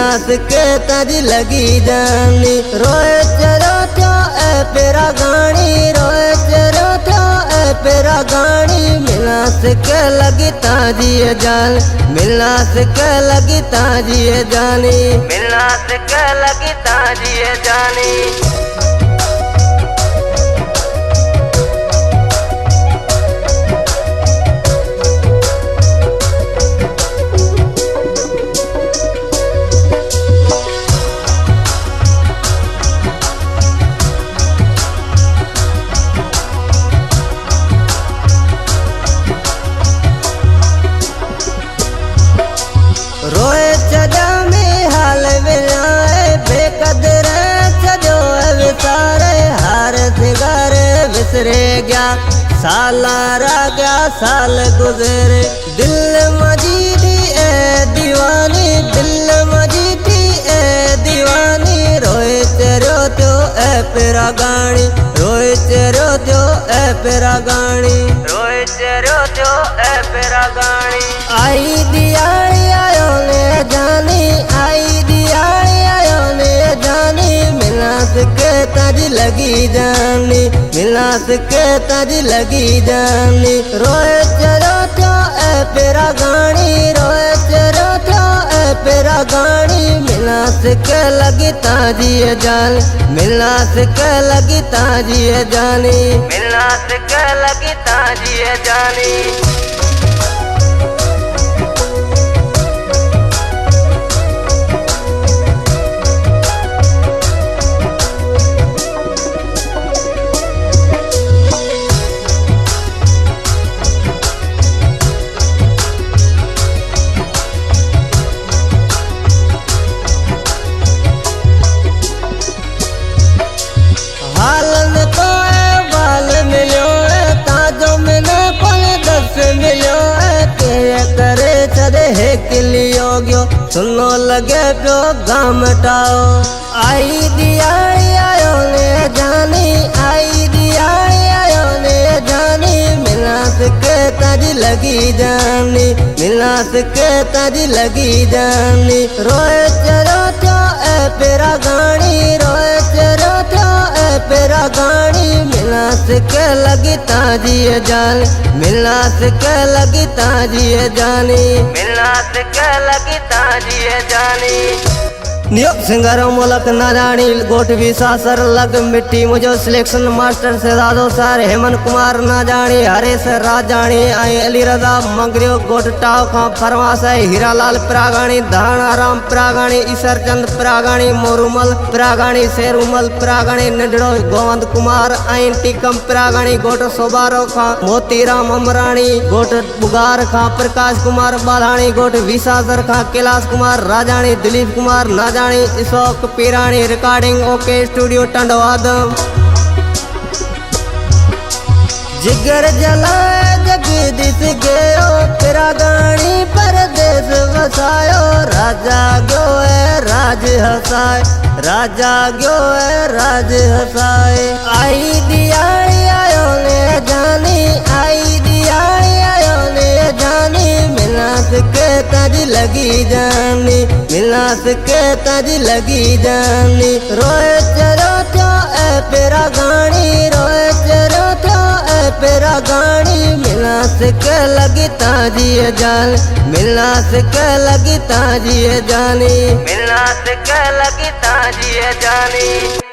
के ताजी लगी जानी। रोए चरो थो ए पेरा गानी, रोए चरो थो ए पेरा गानी। मिलास के लगी ताजी जान, मिलास के लगी ताजी जानी, मिलास के लगी ताजी जानी। रोए चजा में हाल मिलाए बेकदर सजो विसारे। हार सिगार विसरे गया, साल रा गया साल गुजरे। दिल मजीदी ए दीवानी, दिल मजीदी ए दीवानी। रोए चरो तो ए पेरा गानी, रोए चरो तो ए पेरा गानी, रोए चरो तो ए पेरा गानी। आई दियाली आयो ले जानी, आई दियाली आयो ले जानी। मिलास के ताजी लगी जानी, मिलास के ताजी लगी जानी। रोए चरो तो ए पेरा गानी, रोए चरो तो ए पेरा गानी। मिलास के लगी ताजी जान, मिलास के लगी ताजी जानी, मिलास के लगी ताजी जानी। हालन तो बाल मिलो ताजो में न पल 10 मिलो। तेरे करे चरे है किलियो गयो, सुनो लगे प्यो गाम टाओ। आई दिया आयो ने जानी, आई दिया आयो ने जानी। मिलास के ताजी लगी जानी, मिलास के ताजी लगी जानी। रोए चरो तो ए पेरा गानी, रोए चरो तो ए पेरा गानी। मिलास के लगी ताजी जान, मिलास के लगी ताजी जानी, मिलास के लगी ताजी जानी। नियोग सिंगारो मोलक नारायणी गोट विसासर लग मिट्टी। मुझो सिलेक्शन मास्टर से दादो सर हेमंत कुमार नाजानी, हरेश राजानी। आई अली रजा मंगरियो गोट टाव का फरमास है। हीरालाल प्रागाणी, धानाराम प्रागाणी, ईसर चंद प्रागाणी, मोरूमल प्रागाणी, शेरुमल प्रागाणी, निडड़ो गोवंद कुमार। आई टीकम प्रागाणी गोट सोबारो का मोतीराम अमराणी, गोट बुगार का प्रकाश कुमार बालाणी, गोट विसासर का Kailash Kumar Rajani, Dilip Kumar Najani, Ishok Pirani. Recording okay studio टंडवादम। जिगर जलाए जगदीश गयो, तेरा गानी परदेश वसायो। राजा गयो है राज हसाए, राजा गयो है राज हसाए। आई दिया आयो ने जानी, आई दिया आयो ने जानी। मिलास के ताजी लगी जानी, मिलास के ताजी लगी जानी। रोए चरो थो ए पेरा गानी, रोए चरो थो ए पेरा गानी। मिलास के लगी ताजी जान, मिलास के लगी ताजी जानी, मिलास के लगी ताजी जानी।